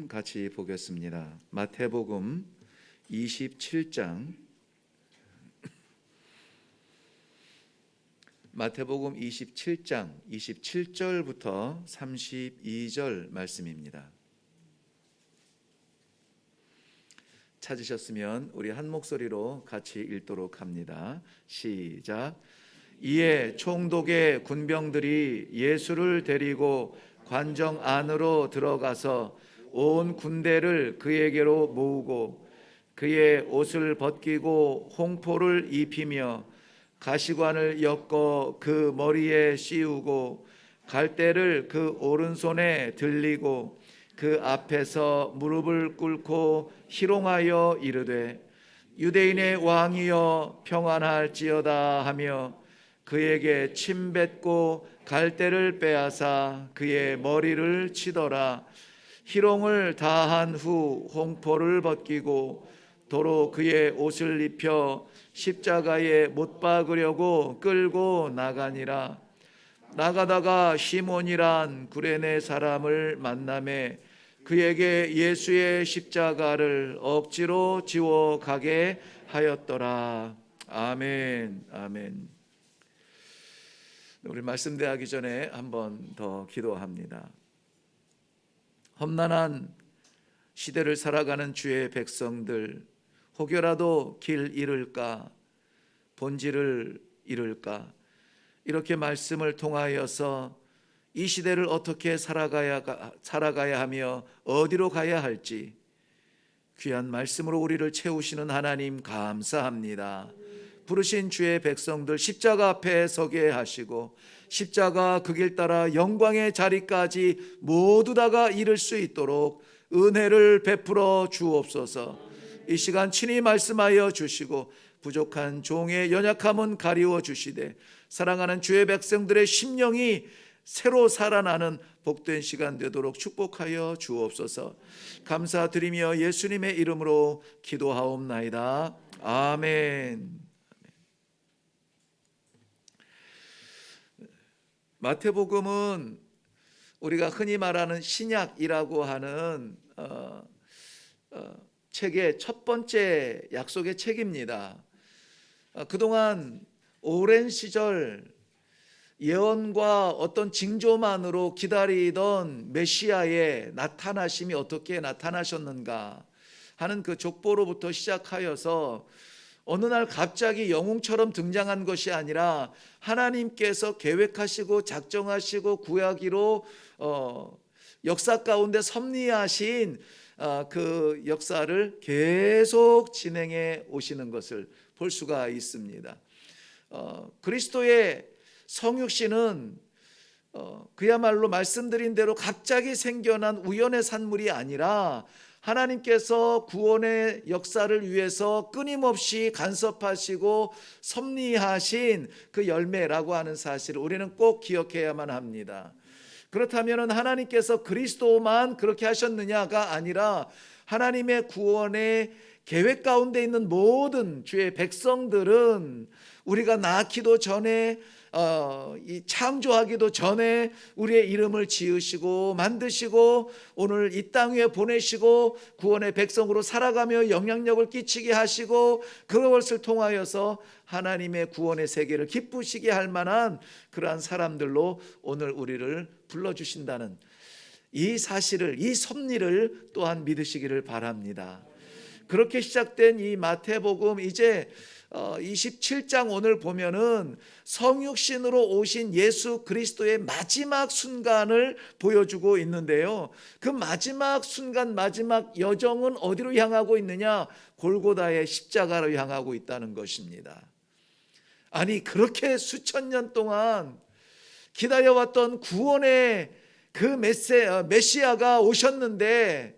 같이 보겠습니다. 마태복음 27장 27절부터 32절 말씀입니다. 찾으셨으면 우리 한 목소리로 같이 읽도록 합니다. 시작. 이에 총독의 군병들이 예수를 데리고 관정 안으로 들어가서 온 군대를 그에게로 모으고 그의 옷을 벗기고 홍포를 입히며 가시관을 엮어 그 머리에 씌우고 갈대를 그 오른손에 들리고 그 앞에서 무릎을 꿇고 희롱하여 이르되 유대인의 왕이여 평안할지어다 하며 그에게 침뱉고 갈대를 빼앗아 그의 머리를 치더라. 희롱을 다한 후 홍포를 벗기고 도로 그의 옷을 입혀 십자가에 못 박으려고 끌고 나가니라. 나가다가 시몬이란 구레네 사람을 만나매 그에게 예수의 십자가를 억지로 지워 가게 하였더라. 아멘. 아멘. 우리 말씀 대하기 전에 한 번 더 기도합니다. 험난한 시대를 살아가는 주의 백성들, 혹여라도 길 잃을까, 본질을 잃을까, 이렇게 말씀을 통하여서 이 시대를 어떻게 살아가야 하며 어디로 가야 할지 귀한 말씀으로 우리를 채우시는 하나님 감사합니다. 부르신 주의 백성들 십자가 앞에 서게 하시고 십자가 그 길 따라 영광의 자리까지 모두 다가 이를 수 있도록 은혜를 베풀어 주옵소서. 이 시간 친히 말씀하여 주시고 부족한 종의 연약함은 가리워 주시되 사랑하는 주의 백성들의 심령이 새로 살아나는 복된 시간 되도록 축복하여 주옵소서. 감사드리며 예수님의 이름으로 기도하옵나이다. 아멘. 마태복음은 우리가 흔히 말하는 신약이라고 하는 책의 첫 번째 약속의 책입니다. 그동안 오랜 시절 예언과 어떤 징조만으로 기다리던 메시아의 나타나심이 어떻게 나타나셨는가 하는 그 족보로부터 시작하여서 어느 날 갑자기 영웅처럼 등장한 것이 아니라 하나님께서 계획하시고 작정하시고 구하기로 역사 가운데 섭리하신 그 역사를 계속 진행해 오시는 것을 볼 수가 있습니다. 그리스도의 성육신은 그야말로 말씀드린 대로 갑자기 생겨난 우연의 산물이 아니라 하나님께서 구원의 역사를 위해서 끊임없이 간섭하시고 섭리하신 그 열매라고 하는 사실을 우리는 꼭 기억해야만 합니다. 그렇다면 하나님께서 그리스도만 그렇게 하셨느냐가 아니라 하나님의 구원의 계획 가운데 있는 모든 주의 백성들은 우리가 낳기도 전에 이 창조하기도 전에 우리의 이름을 지으시고 만드시고 오늘 이 땅 위에 보내시고 구원의 백성으로 살아가며 영향력을 끼치게 하시고 그것을 통하여서 하나님의 구원의 세계를 기쁘시게 할 만한 그러한 사람들로 오늘 우리를 불러주신다는 이 사실을, 이 섭리를 또한 믿으시기를 바랍니다. 그렇게 시작된 이 마태복음 이제 27장 오늘 보면은 성육신으로 오신 예수 그리스도의 마지막 순간을 보여주고 있는데요. 그 마지막 순간, 마지막 여정은 어디로 향하고 있느냐? 골고다의 십자가로 향하고 있다는 것입니다. 아니, 그렇게 수천 년 동안 기다려왔던 구원의 그 메시아가 오셨는데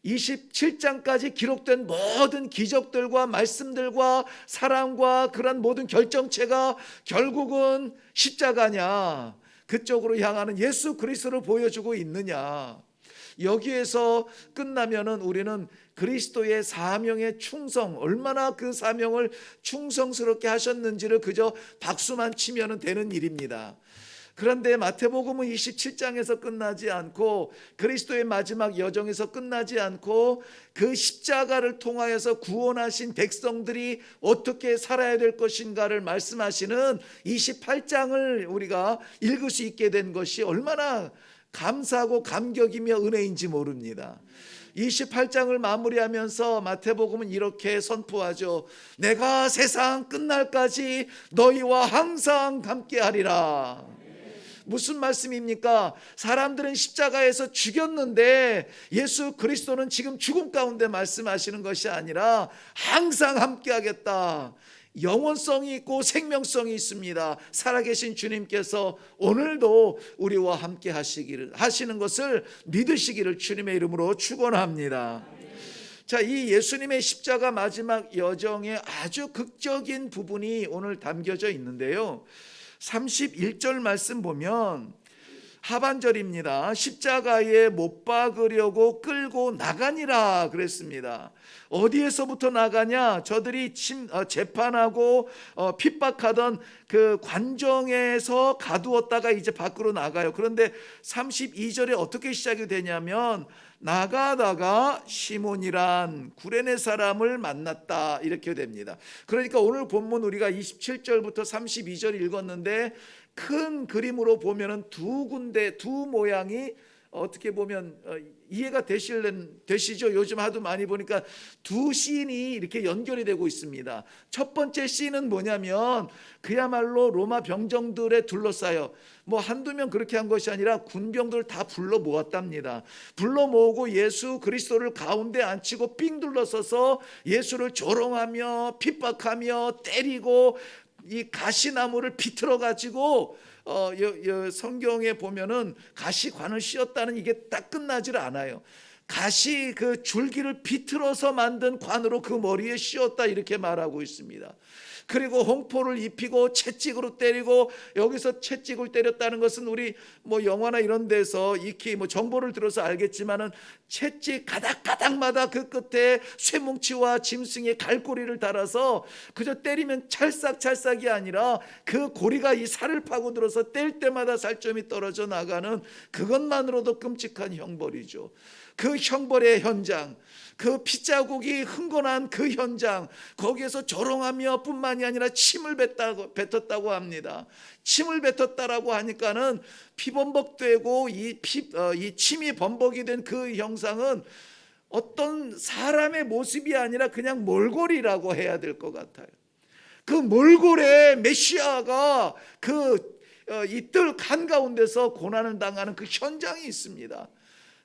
27장까지 기록된 모든 기적들과 말씀들과 사랑과 그런 모든 결정체가 결국은 십자가냐, 그쪽으로 향하는 예수 그리스도를 보여주고 있느냐. 여기에서 끝나면은 우리는 그리스도의 사명의 충성, 얼마나 그 사명을 충성스럽게 하셨는지를 그저 박수만 치면 되는 일입니다. 그런데 마태복음은 27장에서 끝나지 않고 그리스도의 마지막 여정에서 끝나지 않고 그 십자가를 통하여서 구원하신 백성들이 어떻게 살아야 될 것인가를 말씀하시는 28장을 우리가 읽을 수 있게 된 것이 얼마나 감사하고 감격이며 은혜인지 모릅니다. 28장을 마무리하면서 마태복음은 이렇게 선포하죠. 내가 세상 끝날까지 너희와 항상 함께하리라. 무슨 말씀입니까? 사람들은 십자가에서 죽였는데 예수 그리스도는 지금 죽음 가운데 말씀하시는 것이 아니라 항상 함께하겠다. 영원성이 있고 생명성이 있습니다. 살아계신 주님께서 오늘도 우리와 함께 하시는 것을 믿으시기를 주님의 이름으로 축원합니다. 자, 이 예수님의 십자가 마지막 여정의 아주 극적인 부분이 오늘 담겨져 있는데요. 31절 말씀 보면 하반절입니다. 십자가에 못 박으려고 끌고 나가니라 그랬습니다. 어디에서부터 나가냐? 저들이 재판하고 핍박하던 그 관정에서 가두었다가 이제 밖으로 나가요. 그런데 32절에 어떻게 시작이 되냐면 나가다가 시몬이란 구레네 사람을 만났다 이렇게 됩니다. 그러니까 오늘 본문 우리가 27절부터 32절 읽었는데 큰 그림으로 보면은 두 군데 두 모양이 어떻게 보면 이해가 되시죠? 요즘 하도 많이 보니까 두 씬이 이렇게 연결이 되고 있습니다. 첫 번째 씬은 뭐냐면 그야말로 로마 병정들에 둘러싸여 뭐 한두 명 그렇게 한 것이 아니라 군병들을 다 불러 모았답니다. 불러 모으고 예수 그리스도를 가운데 앉히고 삥 둘러서서 예수를 조롱하며 핍박하며 때리고 이 가시나무를 비틀어 가지고 성경에 보면은 가시관을 씌웠다는 이게 딱 끝나질 않아요. 가시 그 줄기를 비틀어서 만든 관으로 그 머리에 씌웠다 이렇게 말하고 있습니다. 그리고 홍포를 입히고 채찍으로 때리고, 여기서 채찍을 때렸다는 것은 우리 뭐 영화나 이런 데서 익히 뭐 정보를 들어서 알겠지만은 채찍 가닥가닥마다 그 끝에 쇠뭉치와 짐승의 갈고리를 달아서 그저 때리면 찰싹찰싹이 아니라 그 고리가 이 살을 파고들어서 뗄 때마다 살점이 떨어져 나가는, 그것만으로도 끔찍한 형벌이죠. 그 형벌의 현장, 그 핏자국이 흥건한 그 현장, 거기에서 조롱하며 뿐만이 아니라 침을 뱉었다고 합니다. 침을 뱉었다라고 하니까는 피범벅되고 이 침이 범벅이 된 그 형상은 어떤 사람의 모습이 아니라 그냥 몰골이라고 해야 될 것 같아요. 그 몰골의 메시아가 이 뜰 한가운데서 고난을 당하는 그 현장이 있습니다.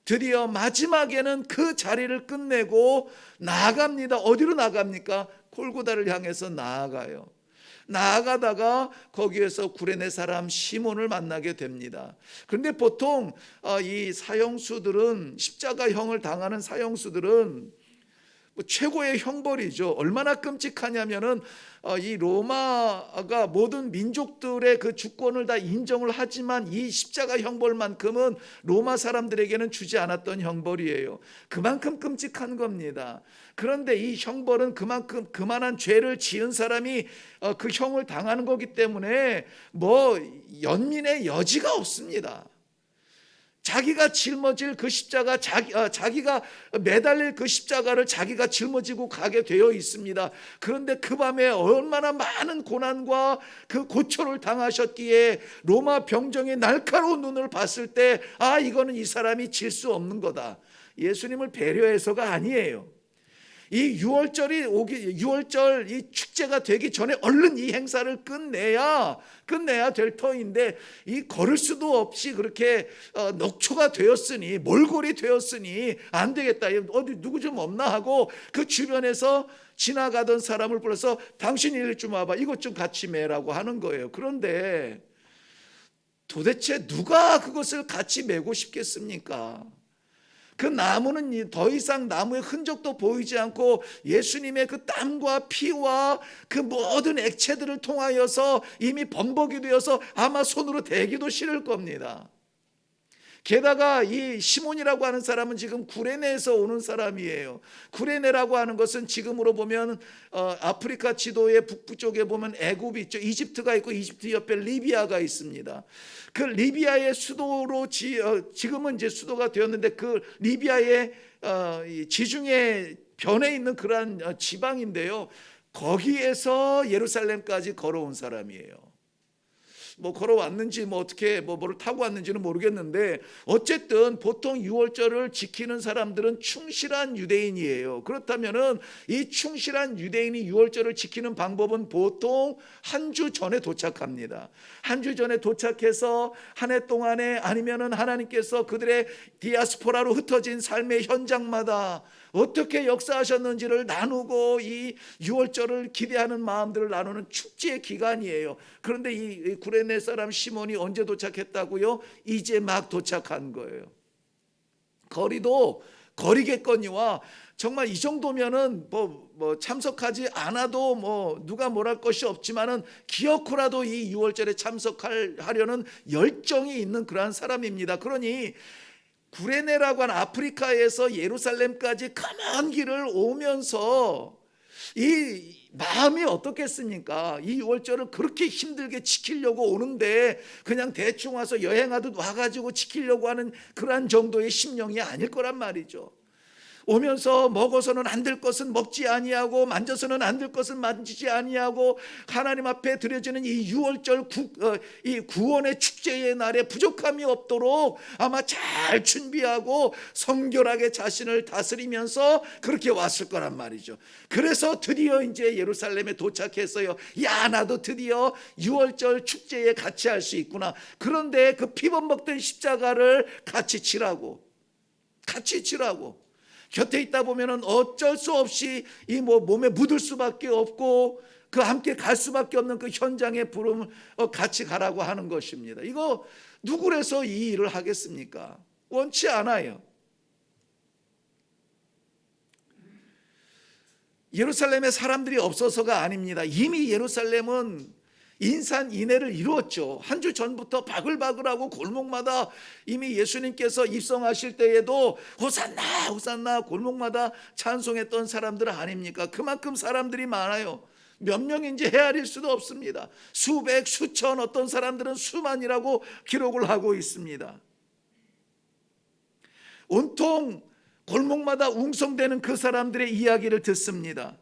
드디어 마지막에는 그 자리를 끝내고 나아갑니다. 어디로 나갑니까? 골고다를 향해서 나아가요. 나아가다가 거기에서 구레네 사람 시몬을 만나게 됩니다. 그런데 보통 이 사형수들은, 십자가형을 당하는 사형수들은 뭐 최고의 형벌이죠. 얼마나 끔찍하냐면은 이 로마가 모든 민족들의 그 주권을 다 인정을 하지만 이 십자가 형벌만큼은 로마 사람들에게는 주지 않았던 형벌이에요. 그만큼 끔찍한 겁니다. 그런데 이 형벌은 그만한 죄를 지은 사람이 그 형을 당하는 거기 때문에 뭐 연민의 여지가 없습니다. 자기가 짊어질 그 십자가, 자기가 매달릴 그 십자가를 자기가 짊어지고 가게 되어 있습니다. 그런데 그 밤에 얼마나 많은 고난과 그 고초를 당하셨기에 로마 병정의 날카로운 눈을 봤을 때 이거는 이 사람이 질 수 없는 거다. 예수님을 배려해서가 아니에요. 이 6월절 이 축제가 되기 전에 얼른 이 행사를 끝내야 될 터인데, 이 걸을 수도 없이 그렇게 녹초가 되었으니, 몰골이 되었으니 안 되겠다, 어디 누구 좀 없나 하고 그 주변에서 지나가던 사람을 불러서 당신이 이리 좀 와봐, 이것 좀 같이 매라고 하는 거예요. 그런데 도대체 누가 그것을 같이 매고 싶겠습니까? 그 나무는 더 이상 나무의 흔적도 보이지 않고 예수님의 그 땀과 피와 그 모든 액체들을 통하여서 이미 범벅이 되어서 아마 손으로 대기도 싫을 겁니다. 게다가 이 시몬이라고 하는 사람은 지금 구레네에서 오는 사람이에요. 구레네라고 하는 것은 지금으로 보면 아프리카 지도의 북부 쪽에 보면 애굽이 있죠. 이집트가 있고 이집트 옆에 리비아가 있습니다. 그 리비아의 수도로 지금은 이제 수도가 되었는데 그 리비아의 지중해 변에 있는 그러한 지방인데요. 거기에서 예루살렘까지 걸어온 사람이에요. 뭐 걸어왔는지 뭐 어떻게 뭐를 타고 왔는지는 모르겠는데 어쨌든 보통 유월절을 지키는 사람들은 충실한 유대인이에요. 그렇다면은 이 충실한 유대인이 유월절을 지키는 방법은 보통 한 주 전에 도착합니다. 한 주 전에 도착해서 한 해 동안에 아니면은 하나님께서 그들의 디아스포라로 흩어진 삶의 현장마다 어떻게 역사하셨는지를 나누고 이 유월절을 기대하는 마음들을 나누는 축제의 기간이에요. 그런데 이 구레네 사람 시몬이 언제 도착했다고요? 이제 막 도착한 거예요. 거리도 거리겠거니와 정말 이 정도면은 뭐 참석하지 않아도 뭐 누가 뭐랄 것이 없지만은 기어코라도 이 유월절에 참석하려는 열정이 있는 그러한 사람입니다. 그러니 구레네라고 하는 아프리카에서 예루살렘까지 험한 길을 오면서 이 마음이 어떻겠습니까? 이 유월절을 그렇게 힘들게 지키려고 오는데 그냥 대충 와서 여행하듯 와가지고 지키려고 하는 그러한 정도의 심령이 아닐 거란 말이죠. 오면서 먹어서는 안 될 것은 먹지 아니하고 만져서는 안 될 것은 만지지 아니하고 하나님 앞에 드려지는 이 유월절 이 구원의 축제의 날에 부족함이 없도록 아마 잘 준비하고 성결하게 자신을 다스리면서 그렇게 왔을 거란 말이죠. 그래서 드디어 이제 예루살렘에 도착했어요. 야, 나도 드디어 유월절 축제에 같이 할 수 있구나. 그런데 그 피범벅된 십자가를 같이 치라고 곁에 있다 보면은 어쩔 수 없이 이 몸에 묻을 수밖에 없고 그 함께 갈 수밖에 없는 그 현장의 부름을 같이 가라고 하는 것입니다. 이거 누구라서 이 일을 하겠습니까? 원치 않아요. 예루살렘에 사람들이 없어서가 아닙니다. 이미 예루살렘은 인산인해를 이루었죠. 한 주 전부터 바글바글하고 골목마다 이미 예수님께서 입성하실 때에도 호산나 호산나 골목마다 찬송했던 사람들 아닙니까? 그만큼 사람들이 많아요. 몇 명인지 헤아릴 수도 없습니다. 수백 수천 어떤 사람들은 수만이라고 기록을 하고 있습니다. 온통 골목마다 웅성대는 그 사람들의 이야기를 듣습니다.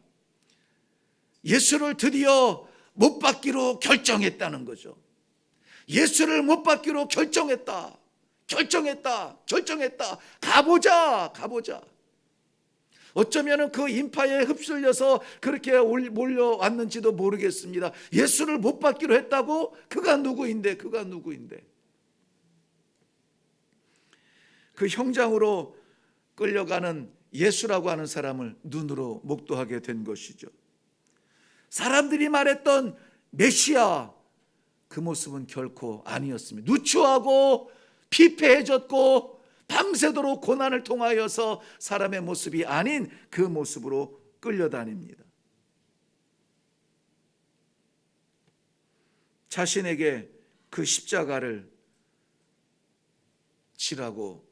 예수를 드디어 못 받기로 결정했다는 거죠. 예수를 못 받기로 결정했다. 가보자. 어쩌면 그 인파에 흡수려서 그렇게 몰려왔는지도 모르겠습니다. 예수를 못 받기로 했다고? 그가 누구인데? 그 형장으로 끌려가는 예수라고 하는 사람을 눈으로 목도하게 된 것이죠. 사람들이 말했던 메시아, 그 모습은 결코 아니었습니다. 누추하고 피폐해졌고 밤새도록 고난을 통하여서 사람의 모습이 아닌 그 모습으로 끌려다닙니다. 자신에게 그 십자가를 지라고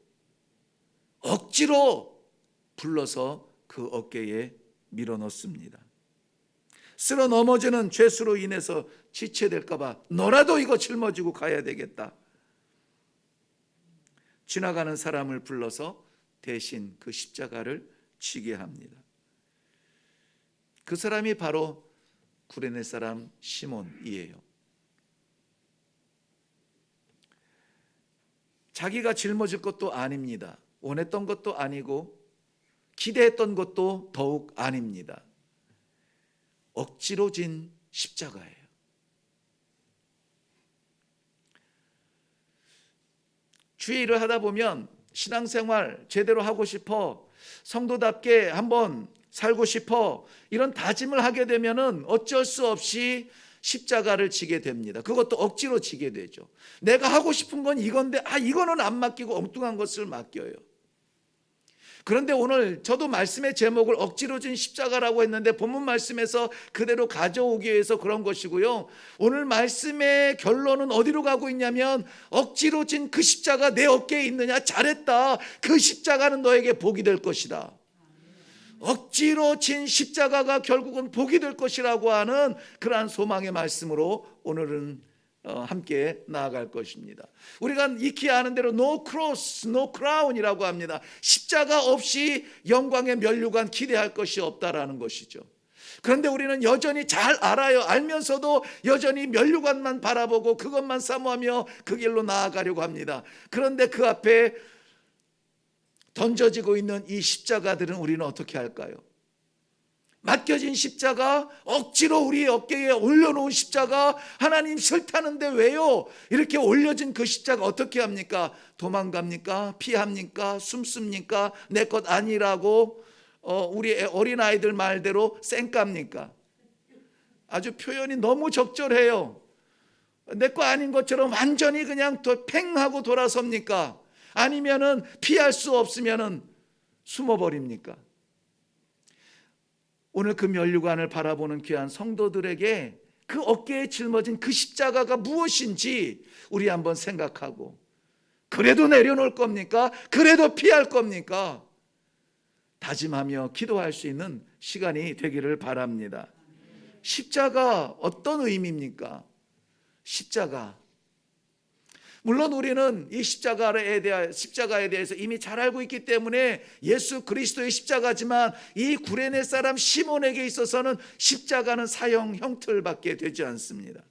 억지로 불러서 그 어깨에 밀어넣습니다. 쓰러 넘어지는 죄수로 인해서 지체될까 봐 너라도 이거 짊어지고 가야 되겠다. 지나가는 사람을 불러서 대신 그 십자가를 지게 합니다. 그 사람이 바로 구레네 사람 시몬이에요. 자기가 짊어질 것도 아닙니다. 원했던 것도 아니고 기대했던 것도 더욱 아닙니다. 억지로 진 십자가예요. 주의 일을 하다 보면 신앙생활 제대로 하고 싶어, 성도답게 한번 살고 싶어, 이런 다짐을 하게 되면은 어쩔 수 없이 십자가를 지게 됩니다. 그것도 억지로 지게 되죠. 내가 하고 싶은 건 이건데 이거는 안 맡기고 엉뚱한 것을 맡겨요. 그런데 오늘 저도 말씀의 제목을 억지로 진 십자가라고 했는데 본문 말씀에서 그대로 가져오기 위해서 그런 것이고요. 오늘 말씀의 결론은 어디로 가고 있냐면 억지로 진 그 십자가 내 어깨에 있느냐? 잘했다. 그 십자가는 너에게 복이 될 것이다. 억지로 진 십자가가 결국은 복이 될 것이라고 하는 그러한 소망의 말씀으로 오늘은 함께 나아갈 것입니다. 우리가 익히 아는 대로 no cross, no crown이라고 합니다. 십자가 없이 영광의 면류관 기대할 것이 없다라는 것이죠. 그런데 우리는 여전히 잘 알아요. 알면서도 여전히 면류관만 바라보고 그것만 사모하며 그 길로 나아가려고 합니다. 그런데 그 앞에 던져지고 있는 이 십자가들은 우리는 어떻게 할까요? 맡겨진 십자가, 억지로 우리 어깨에 올려놓은 십자가, 하나님 싫다는데 왜요? 이렇게 올려진 그 십자가 어떻게 합니까? 도망갑니까? 피합니까? 숨습니까? 내 것 아니라고 우리 어린아이들 말대로 쌩깝니까? 아주 표현이 너무 적절해요. 내 거 아닌 것처럼 완전히 그냥 팽하고 돌아섭니까? 아니면은 피할 수 없으면은 숨어버립니까? 오늘 그 면류관을 바라보는 귀한 성도들에게 그 어깨에 짊어진 그 십자가가 무엇인지 우리 한번 생각하고, 그래도 내려놓을 겁니까? 그래도 피할 겁니까? 다짐하며 기도할 수 있는 시간이 되기를 바랍니다. 십자가 어떤 의미입니까? 십자가, 물론 우리는 이 십자가에 대해서 이미 잘 알고 있기 때문에 예수 그리스도의 십자가지만 이 구레네 사람 시몬에게 있어서는 십자가는 사형 형틀밖에 되지 않습니다.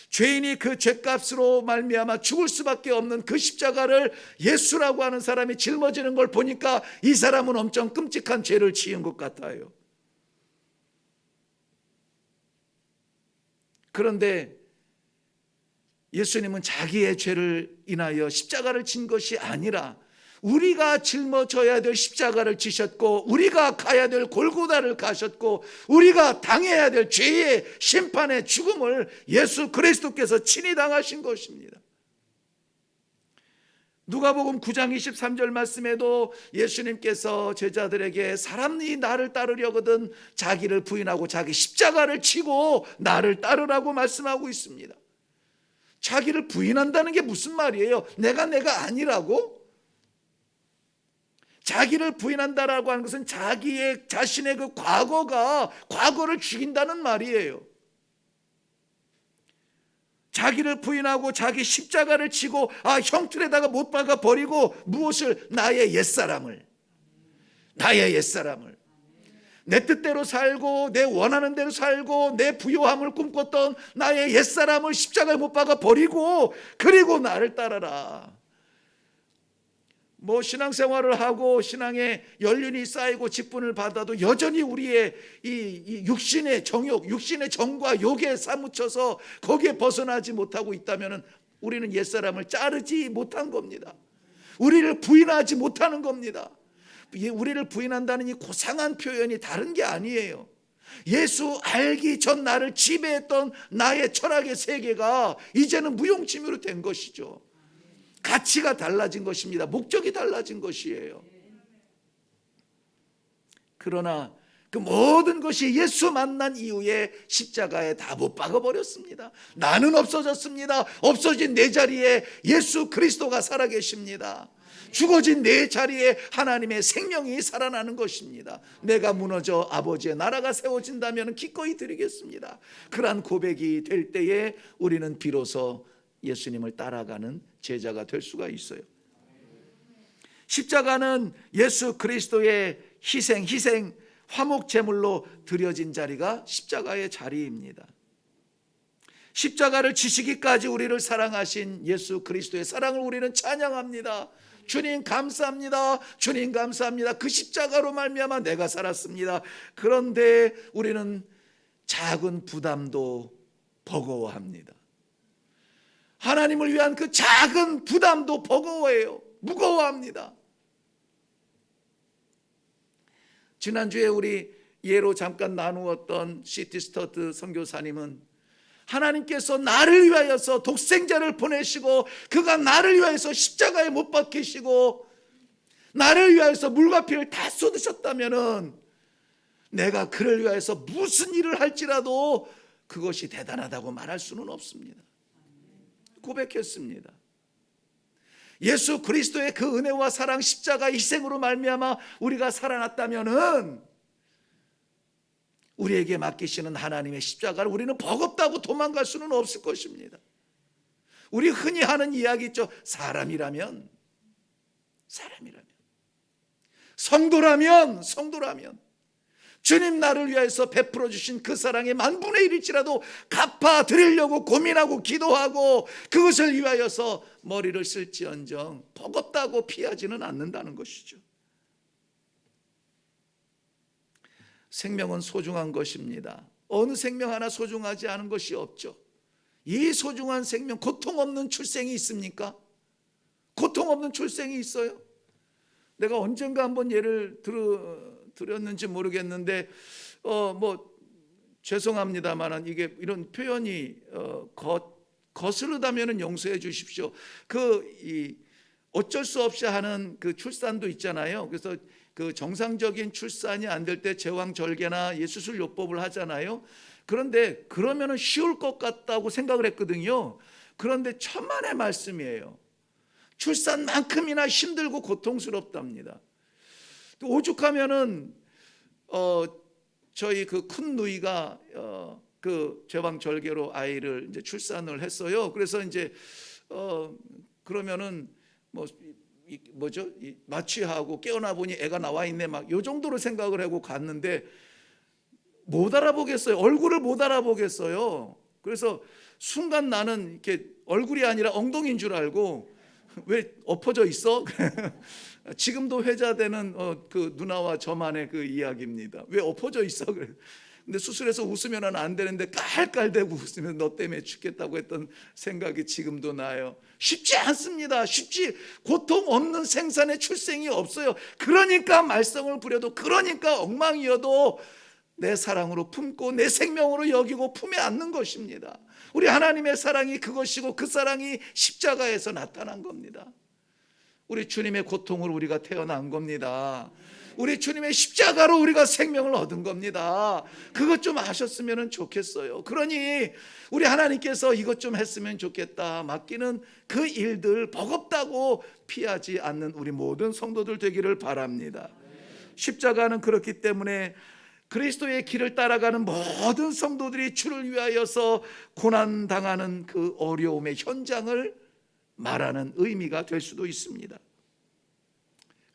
죄인이 그 죄값으로 말미암아 죽을 수밖에 없는 그 십자가를 예수라고 하는 사람이 짊어지는 걸 보니까 이 사람은 엄청 끔찍한 죄를 지은 것 같아요. 그런데 예수님은 자기의 죄를 인하여 십자가를 진 것이 아니라 우리가 짊어져야 될 십자가를 지셨고, 우리가 가야 될 골고다를 가셨고, 우리가 당해야 될 죄의 심판의 죽음을 예수 그리스도께서 친히 당하신 것입니다. 누가복음 9장 23절 말씀에도 예수님께서 제자들에게 사람이 나를 따르려거든 자기를 부인하고 자기 십자가를 지고 나를 따르라고 말씀하고 있습니다. 자기를 부인한다는 게 무슨 말이에요? 내가 아니라고? 자기를 부인한다라고 하는 것은 자신의 그 과거를 죽인다는 말이에요. 자기를 부인하고 자기 십자가를 지고 형틀에다가 못 박아 버리고 무엇을? 나의 옛사람을 내 뜻대로 살고 내 원하는 대로 살고 내 부요함을 꿈꿨던 나의 옛사람을 십자가에 못 박아 버리고 그리고 나를 따라라. 신앙생활을 하고 신앙의 연륜이 쌓이고 직분을 받아도 여전히 우리의 이 육신의 정욕, 육신의 정과 욕에 사무쳐서 거기에 벗어나지 못하고 있다면 우리는 옛사람을 자르지 못한 겁니다. 우리를 부인하지 못하는 겁니다. 우리를 부인한다는 이 고상한 표현이 다른 게 아니에요. 예수 알기 전 나를 지배했던 나의 철학의 세계가 이제는 무용지물로 된 것이죠. 가치가 달라진 것입니다. 목적이 달라진 것이에요. 그러나 그 모든 것이 예수 만난 이후에 십자가에 다 못 박아 버렸습니다. 나는 없어졌습니다. 없어진 내 자리에 예수 그리스도가 살아계십니다. 죽어진 내 자리에 하나님의 생명이 살아나는 것입니다. 내가 무너져 아버지의 나라가 세워진다면 기꺼이 드리겠습니다. 그러한 고백이 될 때에 우리는 비로소 예수님을 따라가는 제자가 될 수가 있어요. 십자가는 예수 그리스도의 희생 화목 제물로 드려진 자리가 십자가의 자리입니다. 십자가를 지시기까지 우리를 사랑하신 예수 그리스도의 사랑을 우리는 찬양합니다. 주님 감사합니다. 주님 감사합니다. 그 십자가로 말미암아 내가 살았습니다. 그런데 우리는 작은 부담도 버거워합니다. 하나님을 위한 그 작은 부담도 버거워해요. 무거워합니다. 지난주에 우리 예로 잠깐 나누었던 시티스터드 선교사님은 하나님께서 나를 위하여서 독생자를 보내시고 그가 나를 위하여서 십자가에 못 박히시고 나를 위하여서 물과 피를 다 쏟으셨다면은 내가 그를 위하여서 무슨 일을 할지라도 그것이 대단하다고 말할 수는 없습니다. 고백했습니다. 예수 그리스도의 그 은혜와 사랑, 십자가 희생으로 말미암아 우리가 살아났다면은 우리에게 맡기시는 하나님의 십자가를 우리는 버겁다고 도망갈 수는 없을 것입니다. 우리 흔히 하는 이야기 있죠. 사람이라면, 성도라면 주님 나를 위해서 베풀어 주신 그 사랑의 만분의 일일지라도 갚아 드리려고 고민하고 기도하고 그것을 위하여서 머리를 쓸지언정 버겁다고 피하지는 않는다는 것이죠. 생명은 소중한 것입니다. 어느 생명 하나 소중하지 않은 것이 없죠. 이 소중한 생명, 고통 없는 출생이 있습니까? 고통 없는 출생이 있어요? 내가 언젠가 한번 예를 드렸는지 모르겠는데 죄송합니다만은 이게 이런 표현이 거스르다면은 용서해 주십시오. 어쩔 수 없이 하는 그 출산도 있잖아요. 그래서 그 정상적인 출산이 안 될 때 제왕절개나 예수술요법을 하잖아요. 그런데 그러면은 쉬울 것 같다고 생각을 했거든요. 그런데 천만의 말씀이에요. 출산만큼이나 힘들고 고통스럽답니다. 또 오죽하면은 저희 그 큰 누이가 그 제왕절개로 아이를 이제 출산을 했어요. 그래서 이제 그러면은 마취하고 깨어나 보니 애가 나와 있네, 막 요 정도로 생각을 하고 갔는데 못 알아보겠어요. 얼굴을 못 알아보겠어요. 그래서 순간 나는 이렇게 얼굴이 아니라 엉덩이인 줄 알고, 왜 엎어져 있어? 지금도 회자되는 그 누나와 저만의 그 이야기입니다. 왜 엎어져 있어? 근데 수술해서 웃으면 안 되는데 깔깔대고 웃으면 너 때문에 죽겠다고 했던 생각이 지금도 나요. 쉽지 않습니다. 고통 없는 생산의 출생이 없어요. 그러니까 말썽을 부려도, 그러니까 엉망이어도 내 사랑으로 품고 내 생명으로 여기고 품에 안는 것입니다. 우리 하나님의 사랑이 그것이고 그 사랑이 십자가에서 나타난 겁니다. 우리 주님의 고통으로 우리가 태어난 겁니다. 우리 주님의 십자가로 우리가 생명을 얻은 겁니다. 그것 좀 아셨으면 좋겠어요. 그러니 우리 하나님께서 이것 좀 했으면 좋겠다 맡기는 그 일들 버겁다고 피하지 않는 우리 모든 성도들 되기를 바랍니다. 십자가는 그렇기 때문에 그리스도의 길을 따라가는 모든 성도들이 주를 위하여서 고난당하는 그 어려움의 현장을 말하는 의미가 될 수도 있습니다.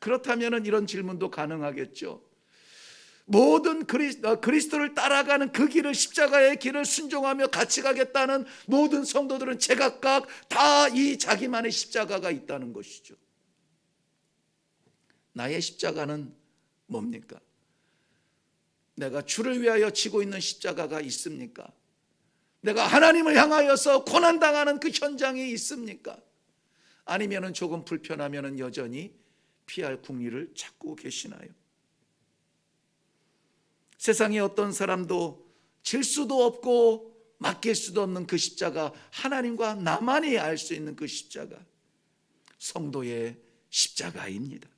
그렇다면 이런 질문도 가능하겠죠. 모든 그리스도를 따라가는 그 길을, 십자가의 길을 순종하며 같이 가겠다는 모든 성도들은 제각각 다 이 자기만의 십자가가 있다는 것이죠. 나의 십자가는 뭡니까? 내가 주를 위하여 지고 있는 십자가가 있습니까? 내가 하나님을 향하여서 고난당하는 그 현장이 있습니까? 아니면 조금 불편하면 여전히 피할 궁리를 찾고 계시나요? 세상에 어떤 사람도 질 수도 없고 맡길 수도 없는 그 십자가, 하나님과 나만이 알 수 있는 그 십자가, 성도의 십자가입니다.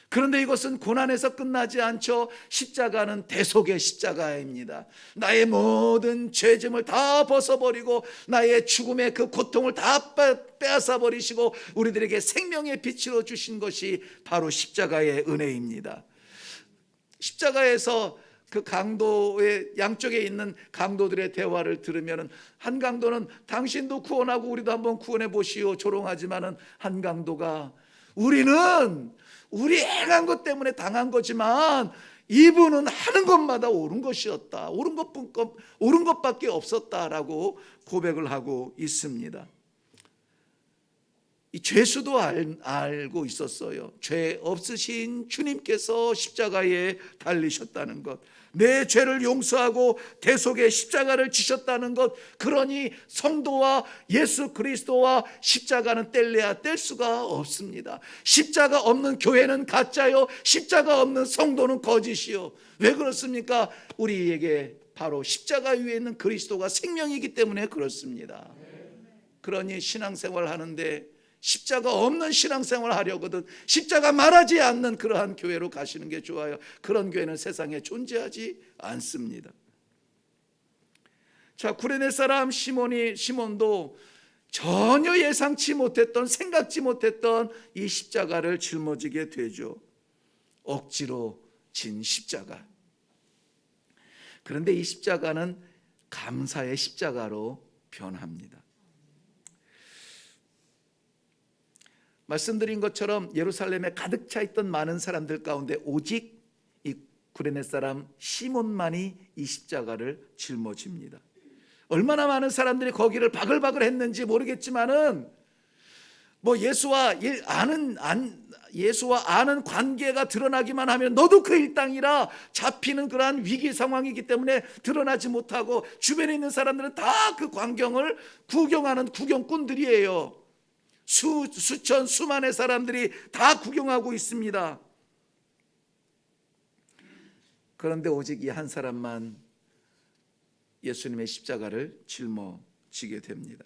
그런데 이것은 고난에서 끝나지 않죠. 십자가는 대속의 십자가입니다. 나의 모든 죄짐을 다 벗어버리고 나의 죽음의 그 고통을 다 빼앗아 버리시고 우리들에게 생명의 빛으로 주신 것이 바로 십자가의 은혜입니다. 십자가에서 그 강도의 양쪽에 있는 강도들의 대화를 들으면, 한 강도는 당신도 구원하고 우리도 한번 구원해 보시오 조롱하지만은, 한 강도가 우리 행한 것 때문에 당한 거지만 이분은 하는 것마다 옳은 것이었다, 옳은 것밖에 없었다라고 고백을 하고 있습니다. 이 죄수도 알고 있었어요. 죄 없으신 주님께서 십자가에 달리셨다는 것, 내 죄를 용서하고 대속의 십자가를 지셨다는 것. 그러니 성도와 예수 그리스도와 십자가는 뗄래야 뗄 수가 없습니다. 십자가 없는 교회는 가짜요, 십자가 없는 성도는 거짓이요. 왜 그렇습니까? 우리에게 바로 십자가 위에 있는 그리스도가 생명이기 때문에 그렇습니다. 그러니 신앙생활 하는데 십자가 없는 신앙생활 하려거든 십자가 말하지 않는 그러한 교회로 가시는 게 좋아요. 그런 교회는 세상에 존재하지 않습니다. 자, 구레네 사람 시몬도 전혀 예상치 못했던, 생각지 못했던 이 십자가를 짊어지게 되죠. 억지로 진 십자가. 그런데 이 십자가는 감사의 십자가로 변합니다. 말씀드린 것처럼 예루살렘에 가득 차 있던 많은 사람들 가운데 오직 이 구레네 사람 시몬만이 이 십자가를 짊어집니다. 얼마나 많은 사람들이 거기를 바글바글 했는지 모르겠지만은 뭐 예수와 아는 관계가 드러나기만 하면 너도 그 일당이라 잡히는 그러한 위기 상황이기 때문에 드러나지 못하고 주변에 있는 사람들은 다 그 광경을 구경하는 구경꾼들이에요. 수천 수만의 사람들이 다 구경하고 있습니다. 그런데 오직 이 한 사람만 예수님의 십자가를 짊어지게 됩니다.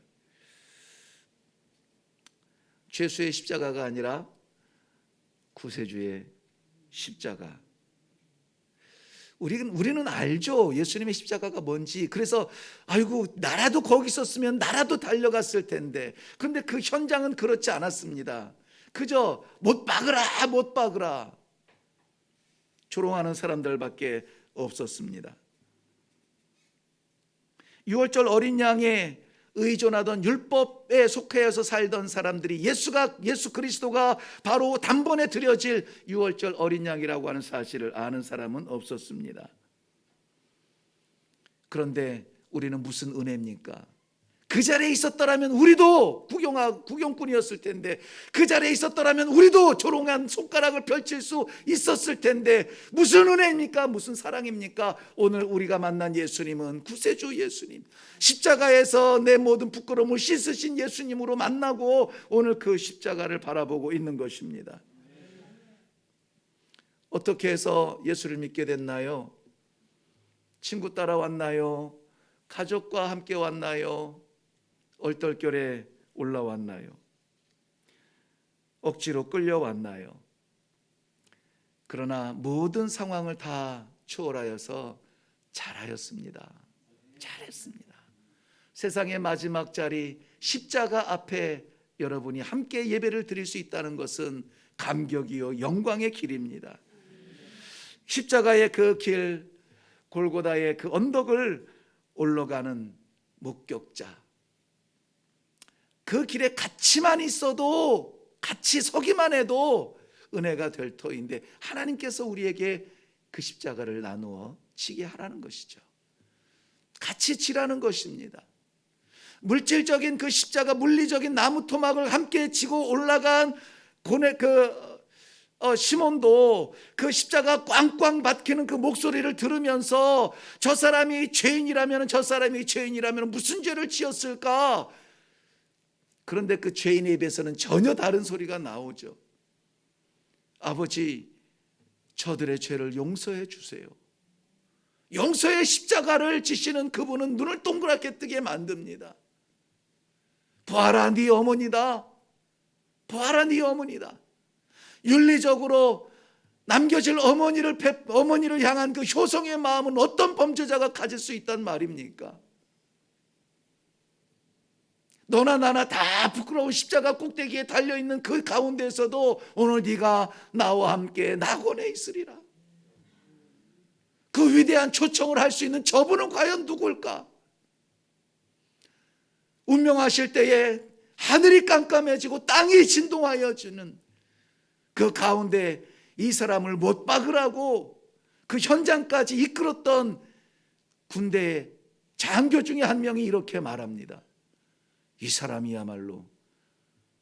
죄수의 십자가가 아니라 구세주의 십자가. 우리는 알죠. 예수님의 십자가가 뭔지. 그래서 아이고 나라도 거기 있었으면 나라도 달려갔을 텐데. 그런데 그 현장은 그렇지 않았습니다. 그저 못 박으라 못 박으라 조롱하는 사람들밖에 없었습니다. 6월절 어린 양에 의존하던 율법에 속하여서 살던 사람들이 예수 그리스도가 바로 단번에 드려질 6월절 어린 양이라고 하는 사실을 아는 사람은 없었습니다. 그런데 우리는 무슨 은혜입니까? 그 자리에 있었더라면 우리도 구경꾼이었을 텐데, 그 자리에 있었더라면 우리도 조롱한 손가락을 펼칠 수 있었을 텐데, 무슨 은혜입니까? 무슨 사랑입니까? 오늘 우리가 만난 예수님은 구세주 예수님, 십자가에서 내 모든 부끄러움을 씻으신 예수님으로 만나고 오늘 그 십자가를 바라보고 있는 것입니다. 어떻게 해서 예수를 믿게 됐나요? 친구 따라왔나요? 가족과 함께 왔나요? 얼떨결에 올라왔나요? 억지로 끌려왔나요? 그러나 모든 상황을 다 초월하여서 잘하였습니다. 잘했습니다. 세상의 마지막 자리 십자가 앞에 여러분이 함께 예배를 드릴 수 있다는 것은 감격이요 영광의 길입니다. 십자가의 그 길, 골고다의 그 언덕을 올라가는 목격자, 그 길에 같이만 있어도, 같이 서기만 해도 은혜가 될 터인데 하나님께서 우리에게 그 십자가를 나누어 지게 하라는 것이죠. 같이 지라는 것입니다. 물질적인 그 십자가, 물리적인 나무 토막을 함께 지고 올라간 시몬도 그 십자가 꽝꽝 박히는 그 목소리를 들으면서 저 사람이 죄인이라면 무슨 죄를 지었을까? 그런데 그 죄인의 입에서는 전혀 다른 소리가 나오죠. 아버지, 저들의 죄를 용서해 주세요. 용서의 십자가를 지시는 그분은 눈을 동그랗게 뜨게 만듭니다. 부하라 네 어머니다. 부하라 네 어머니다. 윤리적으로 남겨질 어머니를 향한 그 효성의 마음은 어떤 범죄자가 가질 수 있단 말입니까? 너나 나나 다 부끄러운 십자가 꼭대기에 달려있는 그 가운데에서도 오늘 네가 나와 함께 낙원에 있으리라. 그 위대한 초청을 할 수 있는 저분은 과연 누굴까? 운명하실 때에 하늘이 깜깜해지고 땅이 진동하여 주는 그 가운데 이 사람을 못 박으라고 그 현장까지 이끌었던 군대의 장교 중에 한 명이 이렇게 말합니다. 이 사람이야말로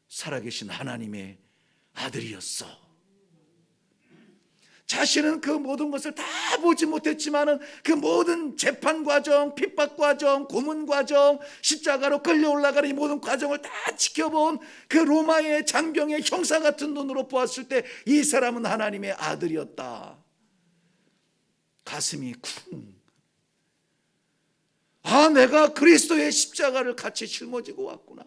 살아계신 하나님의 아들이었어. 자신은 그 모든 것을 다 보지 못했지만은 그 모든 재판 과정, 핍박 과정, 고문 과정, 십자가로 끌려 올라가는 이 모든 과정을 다 지켜본 그 로마의 장병의 형사 같은 눈으로 보았을 때 이 사람은 하나님의 아들이었다. 가슴이 쿵. 아, 내가 그리스도의 십자가를 같이 짊어지고 왔구나.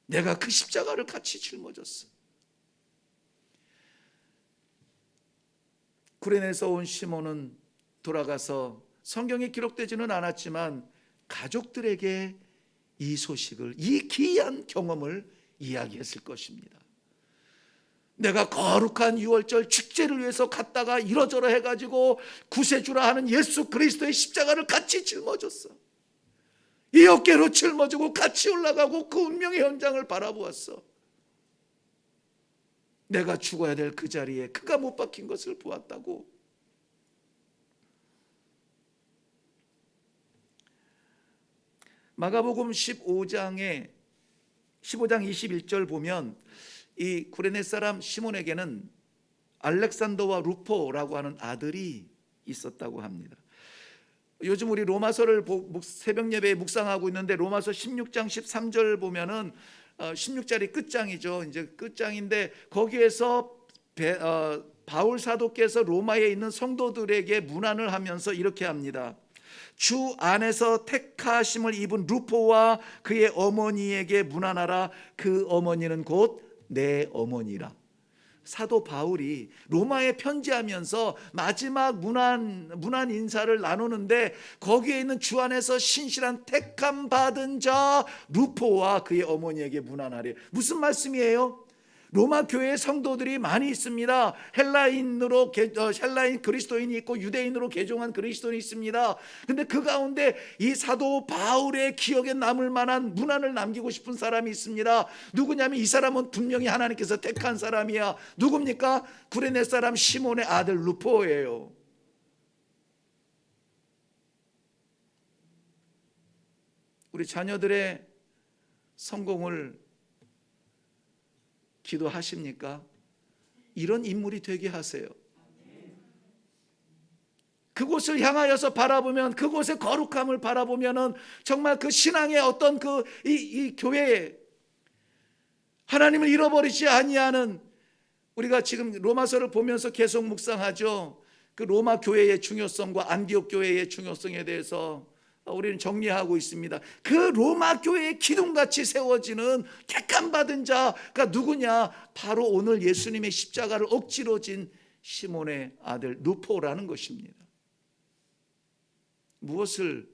내가 그 십자가를 같이 짊어졌어. 구레네에서 온 시몬은 돌아가서 성경에 기록되지는 않았지만 가족들에게 이 소식을, 이 귀한 경험을 이야기했을 것입니다. 내가 거룩한 유월절 축제를 위해서 갔다가 이러저러 해가지고 구세주라 하는 예수 그리스도의 십자가를 같이 짊어졌어. 이 어깨로 짊어지고 같이 올라가고 그 운명의 현장을 바라보았어. 내가 죽어야 될 그 자리에 그가 못 박힌 것을 보았다고. 마가복음 15장 21절 보면 이 구레네 사람 시몬에게는 알렉산더와 루포라고 하는 아들이 있었다고 합니다. 요즘 우리 로마서를 새벽 예배에 묵상하고 있는데 로마서 16장 13절 보면은 16절이 끝장이죠. 이제 끝장인데 거기에서 바울 사도께서 로마에 있는 성도들에게 문안을 하면서 이렇게 합니다. 주 안에서 택하심을 입은 루포와 그의 어머니에게 문안하라. 그 어머니는 곧 내 어머니라. 사도 바울이 로마에 편지하면서 마지막 문안 인사를 나누는데 거기에 있는 주 안에서 신실한 택함 받은 자 루포와 그의 어머니에게 문안하래. 무슨 말씀이에요? 로마 교회의 성도들이 많이 있습니다. 헬라인 그리스도인이 있고 유대인으로 개종한 그리스도인이 있습니다. 근데 그 가운데 이 사도 바울의 기억에 남을 만한 문안을 남기고 싶은 사람이 있습니다. 누구냐면 이 사람은 분명히 하나님께서 택한 사람이야. 누굽니까? 구레네 사람 시몬의 아들 루포예요. 우리 자녀들의 성공을 기도하십니까? 이런 인물이 되게 하세요. 그곳을 향하여서 바라보면, 그곳의 거룩함을 바라보면은 정말 그 신앙의 어떤 이 교회에 하나님을 잃어버리지 아니하는, 우리가 지금 로마서를 보면서 계속 묵상하죠. 그 로마 교회의 중요성과 안디옥 교회의 중요성에 대해서 우리는 정리하고 있습니다. 그 로마 교회의 기둥같이 세워지는 택함 받은 자가 누구냐? 바로 오늘 예수님의 십자가를 억지로 진 시몬의 아들 루포라는 것입니다. 무엇을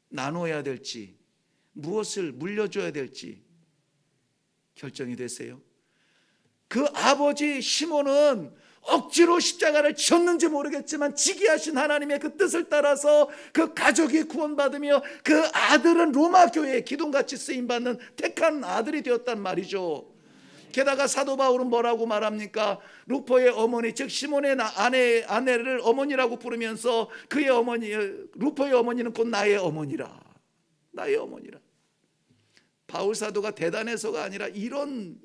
나눠야 될지, 무엇을 물려줘야 될지 결정이 되세요. 그 아버지 시몬은 억지로 십자가를 졌는지 모르겠지만 지게 하신 하나님의 그 뜻을 따라서 그 가족이 구원받으며 그 아들은 로마 교회의 기둥같이 쓰임받는 택한 아들이 되었단 말이죠. 게다가 사도 바울은 뭐라고 말합니까? 루포의 어머니, 즉 시몬의 아내를 어머니라고 부르면서 그의 어머니, 루포의 어머니는 곧 나의 어머니라. 나의 어머니라. 바울 사도가 대단해서가 아니라 이런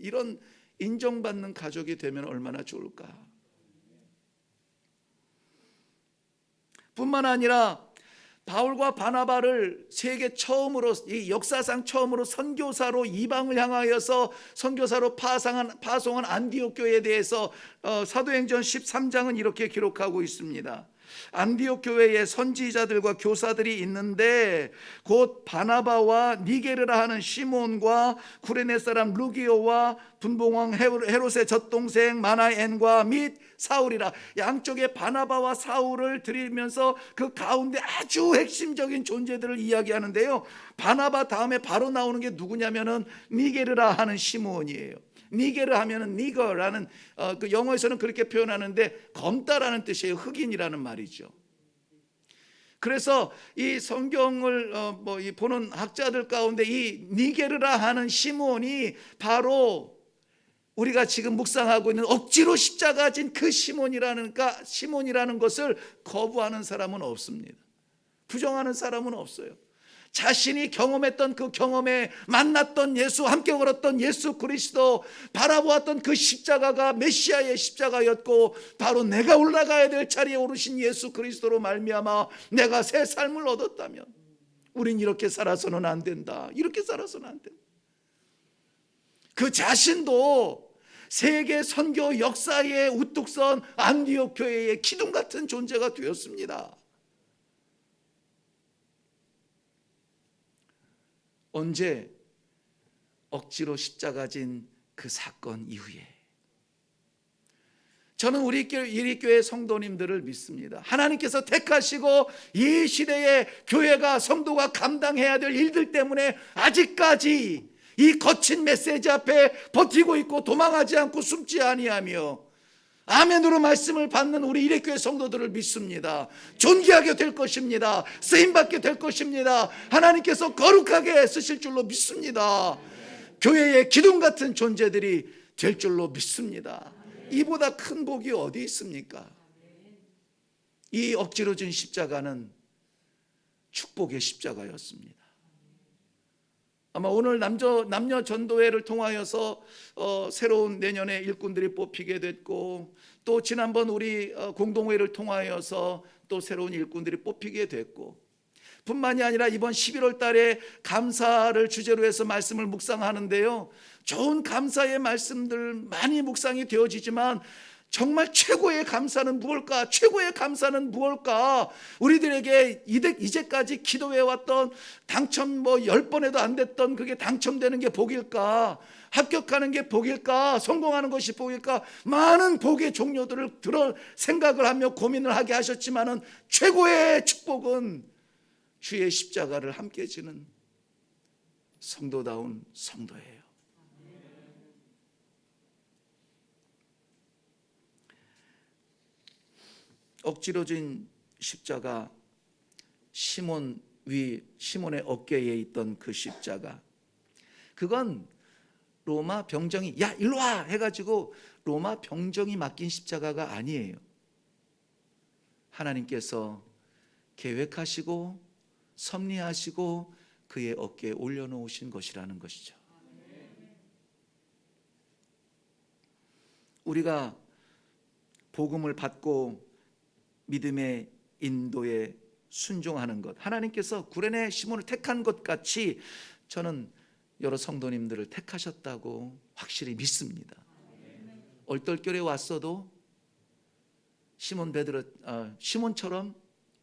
인정받는 가족이 되면 얼마나 좋을까. 뿐만 아니라 바울과 바나바를 세계 처음으로, 이 역사상 처음으로 선교사로 이방을 향하여서 선교사로 파송한 안디옥 교회에 대해서 사도행전 13장은 이렇게 기록하고 있습니다. 안디옥 교회에 선지자들과 교사들이 있는데 곧 바나바와 니게르라 하는 시몬과 구레네 사람 루기오와 분봉왕 헤롯의 젖동생 마나엔과 및 사울이라. 양쪽에 바나바와 사울을 들이면서 그 가운데 아주 핵심적인 존재들을 이야기하는데요. 바나바 다음에 바로 나오는 게 누구냐면은 니게르라 하는 시몬이에요. 니게르 하면은 니거라는 그 영어에서는 그렇게 표현하는데 검다라는 뜻이에요. 흑인이라는 말이죠. 그래서 이 성경을 보는 학자들 가운데 이 니게르라 하는 시몬이 바로 우리가 지금 묵상하고 있는 억지로 십자가 진 그 시몬이라는 것을 거부하는 사람은 없습니다. 부정하는 사람은 없어요. 자신이 경험했던 그 경험에 만났던 예수, 함께 걸었던 예수 그리스도, 바라보았던 그 십자가가 메시아의 십자가였고 바로 내가 올라가야 될 자리에 오르신 예수 그리스도로 말미암아 내가 새 삶을 얻었다면 우린 이렇게 살아서는 안 된다. 이렇게 살아서는 안 된다. 그 자신도 세계 선교 역사의 우뚝 선 안디옥 교회의 기둥 같은 존재가 되었습니다. 언제 억지로 십자가 진 그 사건 이후에 저는 우리 이리교회 성도님들을 믿습니다. 하나님께서 택하시고 이 시대에 교회가 성도가 감당해야 될 일들 때문에 아직까지 이 거친 메시지 앞에 버티고 있고 도망하지 않고 숨지 아니하며 아멘으로 말씀을 받는 우리 이리교회 성도들을 믿습니다. 존귀하게 될 것입니다. 쓰임받게 될 것입니다. 하나님께서 거룩하게 쓰실 줄로 믿습니다. 교회의 기둥 같은 존재들이 될 줄로 믿습니다. 이보다 큰 복이 어디 있습니까? 이 억지로 진 십자가는 축복의 십자가였습니다. 아마 오늘 남녀 전도회를 통하여서 새로운 내년에 일꾼들이 뽑히게 됐고, 또 지난번 우리 공동회를 통하여서 또 새로운 일꾼들이 뽑히게 됐고, 뿐만이 아니라 이번 11월 달에 감사를 주제로 해서 말씀을 묵상하는데요, 좋은 감사의 말씀들 많이 묵상이 되어지지만 정말 최고의 감사는 무엇일까? 최고의 감사는 무엇일까? 우리들에게 이제까지 기도해왔던 당첨 10번에도 안 됐던 그게 당첨되는 게 복일까? 합격하는 게 복일까? 성공하는 것이 복일까? 많은 복의 종류들을 들어 생각을 하며 고민을 하게 하셨지만은 최고의 축복은 주의 십자가를 함께 지는 성도다운 성도예요. 억지로 진 십자가, 시몬의 어깨에 있던 그 십자가, 그건 로마 병정이 야 일로 와 해가지고 로마 병정이 맡긴 십자가가 아니에요. 하나님께서 계획하시고 섭리하시고 그의 어깨에 올려놓으신 것이라는 것이죠. 우리가 복음을 받고 믿음의 인도에 순종하는 것, 하나님께서 구레네 시몬을 택한 것 같이 저는 여러 성도님들을 택하셨다고 확실히 믿습니다. 얼떨결에 왔어도 시몬처럼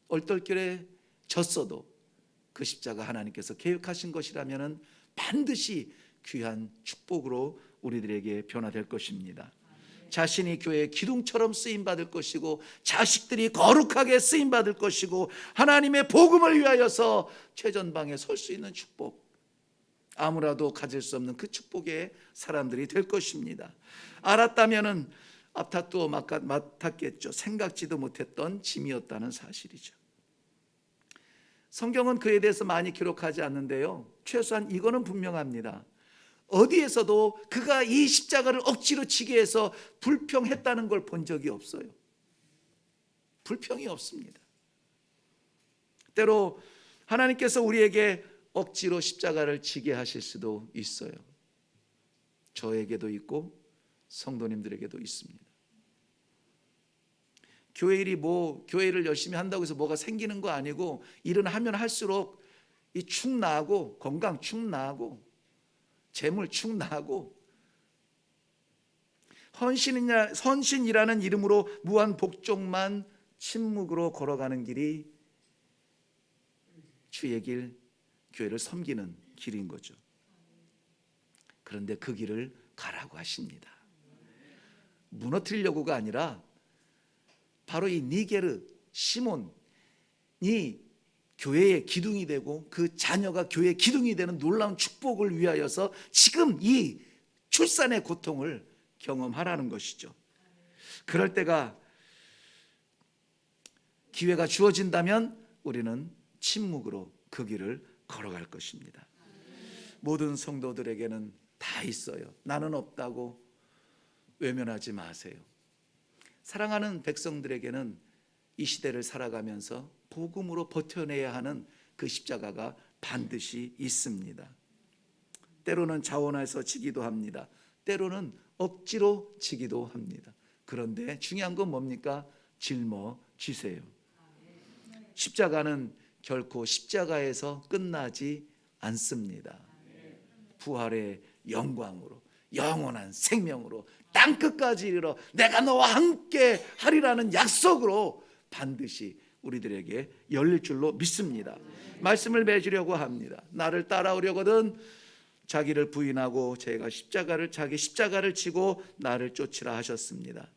얼떨결에 졌어도 그 십자가 하나님께서 계획하신 것이라면 반드시 귀한 축복으로 우리들에게 변화될 것입니다. 자신이 교회의 기둥처럼 쓰임받을 것이고, 자식들이 거룩하게 쓰임받을 것이고, 하나님의 복음을 위하여서 최전방에 설 수 있는 축복, 아무라도 가질 수 없는 그 축복의 사람들이 될 것입니다. 알았다면은 앞타투어 맡았겠죠. 생각지도 못했던 짐이었다는 사실이죠. 성경은 그에 대해서 많이 기록하지 않는데요, 최소한 이거는 분명합니다. 어디에서도 그가 이 십자가를 억지로 지게 해서 불평했다는 걸 본 적이 없어요. 불평이 없습니다. 때로 하나님께서 우리에게 억지로 십자가를 지게 하실 수도 있어요. 저에게도 있고 성도님들에게도 있습니다. 교회 일이 교회를 열심히 한다고 해서 뭐가 생기는 거 아니고, 일은 하면 할수록 이 축 나고, 건강 축 나고, 재물 축 나고, 헌신이라는 이름으로 무한 복종만 침묵으로 걸어가는 길이 주의 길, 교회를 섬기는 길인 거죠. 그런데 그 길을 가라고 하십니다. 무너뜨리려고가 아니라 바로 이 니게르 시몬이 교회의 기둥이 되고 그 자녀가 교회의 기둥이 되는 놀라운 축복을 위하여서 지금 이 출산의 고통을 경험하라는 것이죠. 그럴 때가 기회가 주어진다면 우리는 침묵으로 그 길을 걸어갈 것입니다. 모든 성도들에게는 다 있어요. 나는 없다고 외면하지 마세요. 사랑하는 백성들에게는 이 시대를 살아가면서 복음으로 버텨내야 하는 그 십자가가 반드시 있습니다. 때로는 자원해서 지기도 합니다. 때로는 억지로 지기도 합니다. 그런데 중요한 건 뭡니까? 짊어지세요. 십자가는 결코 십자가에서 끝나지 않습니다. 부활의 영광으로, 영원한 생명으로 땅끝까지 이르러 내가 너와 함께 하리라는 약속으로 반드시 우리들에게 열릴 줄로 믿습니다. 말씀을 맺으려고 합니다. 나를 따라오려거든 자기를 부인하고 자기 십자가를 지고 나를 쫓으라 하셨습니다.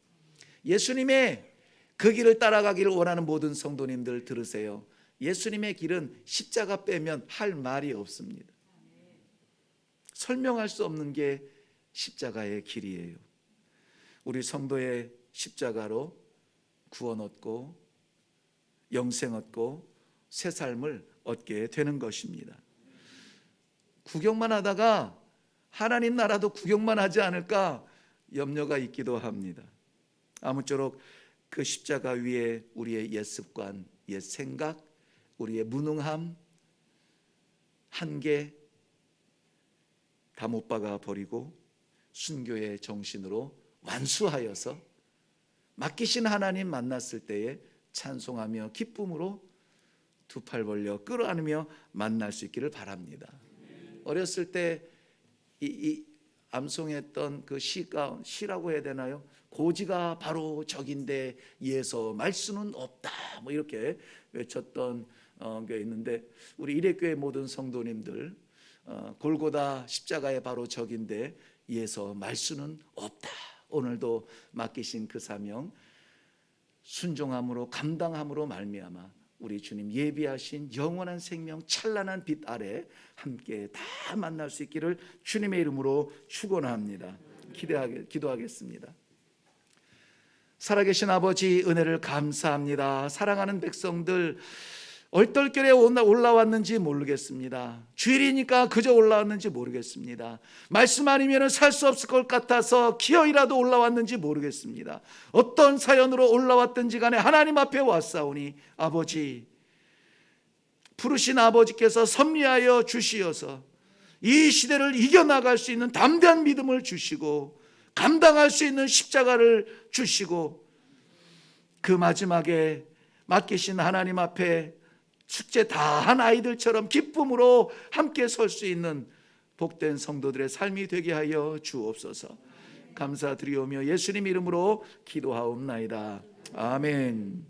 예수님의 그 길을 따라가기를 원하는 모든 성도님들 들으세요. 예수님의 길은 십자가 빼면 할 말이 없습니다. 설명할 수 없는 게 십자가의 길이에요. 우리 성도의 십자가로 구원 얻고 영생 얻고 새 삶을 얻게 되는 것입니다. 구경만 하다가 하나님 나라도 구경만 하지 않을까 염려가 있기도 합니다. 아무쪼록 그 십자가 위에 우리의 옛 습관, 옛 생각, 우리의 무능함, 한계 다 못 박아 버리고 순교의 정신으로 완수하여서 맡기신 하나님 만났을 때에 찬송하며 기쁨으로 두 팔 벌려 끌어안으며 만날 수 있기를 바랍니다. 어렸을 때 이 암송했던 그 시라고 해야 되나요? 고지가 바로 적인데 예서 말 수는 없다, 뭐 이렇게 외쳤던 게 있는데, 우리 이레교회 모든 성도님들, 골고다 십자가의 바로 적인데 예서 말 수는 없다. 오늘도 맡기신 그 사명 순종함으로 감당함으로 말미암아 우리 주님 예비하신 영원한 생명 찬란한 빛 아래 함께 다 만날 수 있기를 주님의 이름으로 축원합니다. 기도하겠습니다. 살아계신 아버지, 은혜를 감사합니다. 사랑하는 백성들, 얼떨결에 올라왔는지 모르겠습니다. 주일이니까 그저 올라왔는지 모르겠습니다. 말씀 아니면 살 수 없을 것 같아서 기어이라도 올라왔는지 모르겠습니다. 어떤 사연으로 올라왔든지 간에 하나님 앞에 왔사오니 아버지, 부르신 아버지께서 섭리하여 주시어서 이 시대를 이겨나갈 수 있는 담대한 믿음을 주시고 감당할 수 있는 십자가를 주시고 그 마지막에 맡기신 하나님 앞에 숙제 다 한 아이들처럼 기쁨으로 함께 설 수 있는 복된 성도들의 삶이 되게 하여 주옵소서. 감사드리오며 예수님 이름으로 기도하옵나이다. 아멘.